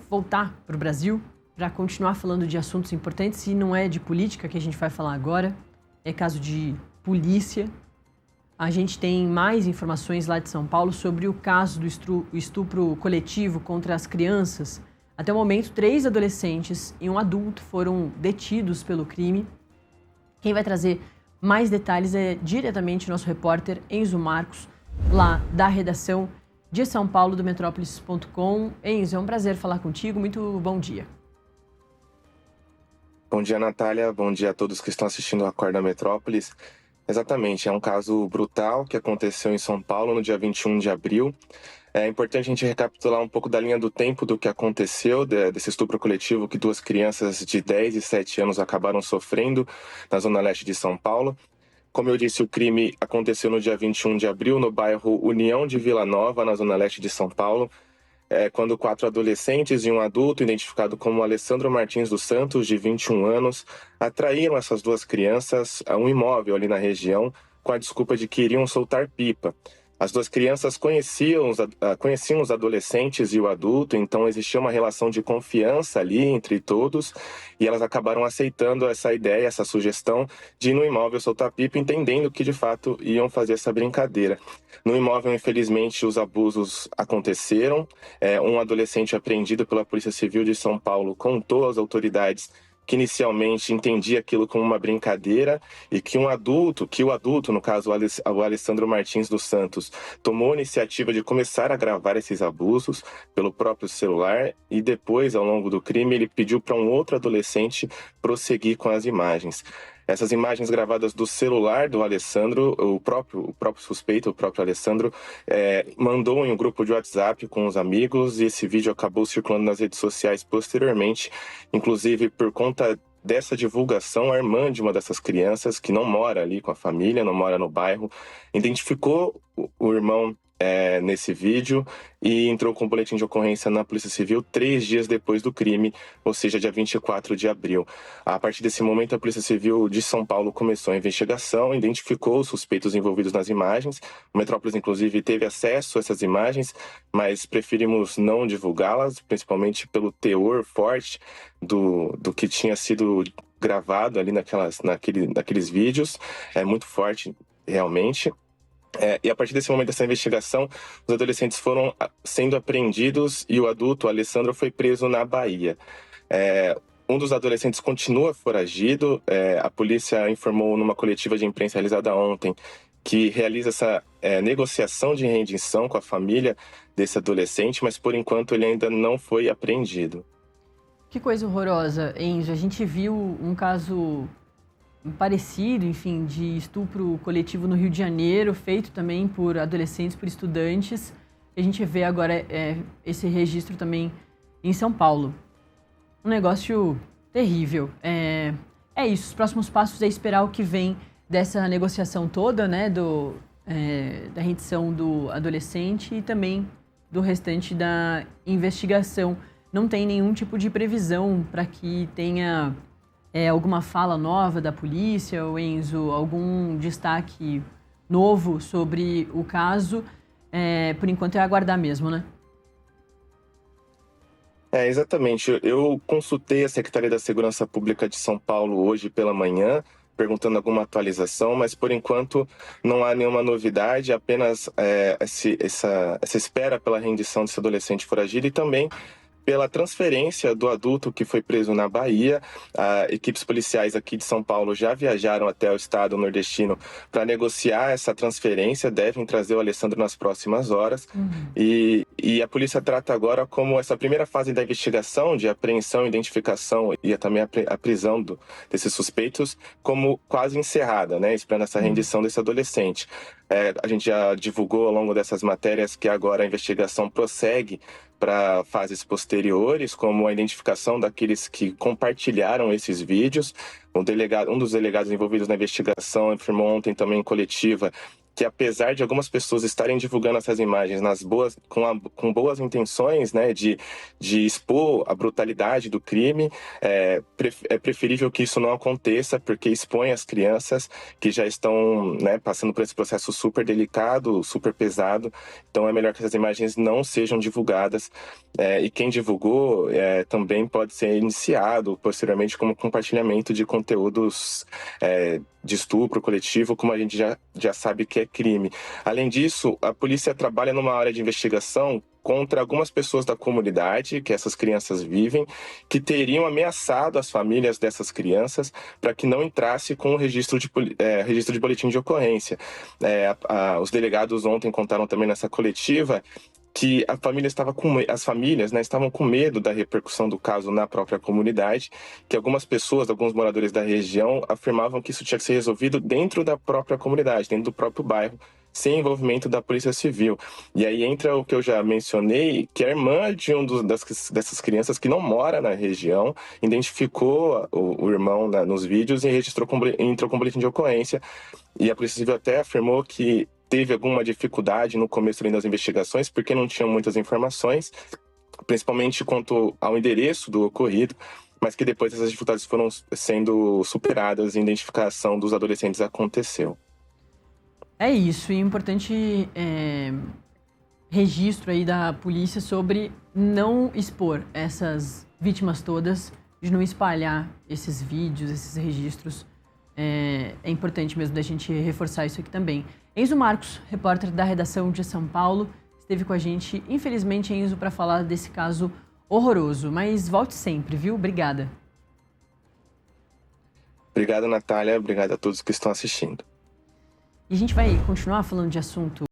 voltar para o Brasil para continuar falando de assuntos importantes e não é de política que a gente vai falar agora, é caso de polícia. A gente tem mais informações lá de São Paulo sobre o caso do estupro coletivo contra as crianças. Até o momento, 3 adolescentes e um adulto foram detidos pelo crime. Quem vai trazer mais detalhes é diretamente o nosso repórter Enzo Marcos, lá da redação de São Paulo, do Metrópolis.com. Enzo, é um prazer falar contigo. Muito bom dia. Bom dia, Natália. Bom dia a todos que estão assistindo o Acorda Metrópolis. Exatamente, é um caso brutal que aconteceu em São Paulo no dia 21 de abril. É importante a gente recapitular um pouco da linha do tempo do que aconteceu, desse estupro coletivo que 2 crianças de 10 e 7 anos acabaram sofrendo na zona leste de São Paulo. Como eu disse, o crime aconteceu no dia 21 de abril, no bairro União de Vila Nova, na zona leste de São Paulo, quando 4 adolescentes e um adulto, identificado como Alessandro Martins dos Santos, de 21 anos, atraíram essas 2 crianças a um imóvel ali na região com a desculpa de que iriam soltar pipa. As 2 crianças conheciam os adolescentes e o adulto, então existia uma relação de confiança ali entre todos e elas acabaram aceitando essa ideia, essa sugestão de ir no imóvel soltar pipa, entendendo que de fato iam fazer essa brincadeira. No imóvel, infelizmente, os abusos aconteceram. Um adolescente apreendido pela Polícia Civil de São Paulo contou às autoridades que inicialmente entendia aquilo como uma brincadeira e que o adulto, no caso o Alessandro Martins dos Santos, tomou a iniciativa de começar a gravar esses abusos pelo próprio celular e depois, ao longo do crime, ele pediu para um outro adolescente prosseguir com as imagens. Essas imagens gravadas do celular do Alessandro, o próprio suspeito, o próprio Alessandro, mandou em um grupo de WhatsApp com os amigos e esse vídeo acabou circulando nas redes sociais posteriormente, inclusive por conta dessa divulgação, a irmã de uma dessas crianças, que não mora ali com a família, não mora no bairro, identificou o irmão nesse vídeo e entrou com um boletim de ocorrência na Polícia Civil 3 dias depois do crime, ou seja, dia 24 de abril. A partir desse momento, a Polícia Civil de São Paulo começou a investigação, identificou os suspeitos envolvidos nas imagens. O Metrópolis, inclusive, teve acesso a essas imagens, mas preferimos não divulgá-las, principalmente pelo teor forte do que tinha sido gravado ali naqueles vídeos. É muito forte, realmente. E a partir desse momento dessa investigação, os adolescentes foram sendo apreendidos e o adulto, o Alessandro, foi preso na Bahia. Um dos adolescentes continua foragido. A polícia informou numa coletiva de imprensa realizada ontem que realiza essa negociação de rendição com a família desse adolescente, mas por enquanto ele ainda não foi apreendido. Que coisa horrorosa, Enzo. A gente viu um caso parecido, enfim, de estupro coletivo no Rio de Janeiro, feito também por adolescentes, por estudantes. A gente vê agora esse registro também em São Paulo. Um negócio terrível. É isso, os próximos passos é esperar o que vem dessa negociação toda, né, da rendição do adolescente e também do restante da investigação. Não tem nenhum tipo de previsão para que tenha alguma fala nova da polícia, ou Enzo, algum destaque novo sobre o caso. Por enquanto é aguardar mesmo, né? Exatamente. Eu consultei a Secretaria da Segurança Pública de São Paulo hoje pela manhã, perguntando alguma atualização, mas por enquanto não há nenhuma novidade, apenas essa espera pela rendição desse adolescente foragido e também pela transferência do adulto que foi preso na Bahia. Equipes policiais aqui de São Paulo já viajaram até o estado nordestino para negociar essa transferência, devem trazer o Alessandro nas próximas horas. E a polícia trata agora como essa primeira fase da investigação, de apreensão, identificação e também a prisão desses suspeitos, como quase encerrada, né? Esperando essa rendição desse adolescente. A gente já divulgou ao longo dessas matérias que agora a investigação prossegue para fases posteriores, como a identificação daqueles que compartilharam esses vídeos. Um dos delegados envolvidos na investigação informou ontem também em coletiva que apesar de algumas pessoas estarem divulgando essas imagens com boas intenções, né, de expor a brutalidade do crime, é preferível que isso não aconteça, porque expõe as crianças que já estão, né, passando por esse processo super delicado, super pesado. Então é melhor que essas imagens não sejam divulgadas, e quem divulgou também pode ser iniciado posteriormente como compartilhamento de conteúdos de estupro coletivo, como a gente já sabe que é crime. Além disso, a polícia trabalha numa área de investigação contra algumas pessoas da comunidade que essas crianças vivem, que teriam ameaçado as famílias dessas crianças para que não entrasse com o registro de boletim de ocorrência. Os delegados ontem contaram também nessa coletiva que as famílias, né, estavam com medo da repercussão do caso na própria comunidade, que alguns moradores da região afirmavam que isso tinha que ser resolvido dentro da própria comunidade, dentro do próprio bairro, sem envolvimento da Polícia Civil. E aí entra o que eu já mencionei, que a irmã de dessas crianças que não mora na região, identificou o irmão nos vídeos e entrou com boletim de ocorrência. E a Polícia Civil até afirmou que teve alguma dificuldade no começo das investigações, porque não tinham muitas informações, principalmente quanto ao endereço do ocorrido, mas que depois essas dificuldades foram sendo superadas e a identificação dos adolescentes aconteceu. É isso, e importante registro aí da polícia sobre não expor essas vítimas todas, de não espalhar esses vídeos, esses registros. É importante mesmo da gente reforçar isso aqui também. Enzo Marcos, repórter da redação de São Paulo, esteve com a gente, infelizmente, Enzo, para falar desse caso horroroso. Mas volte sempre, viu? Obrigada. Obrigado, Natália. Obrigado a todos que estão assistindo. E a gente vai continuar falando de assunto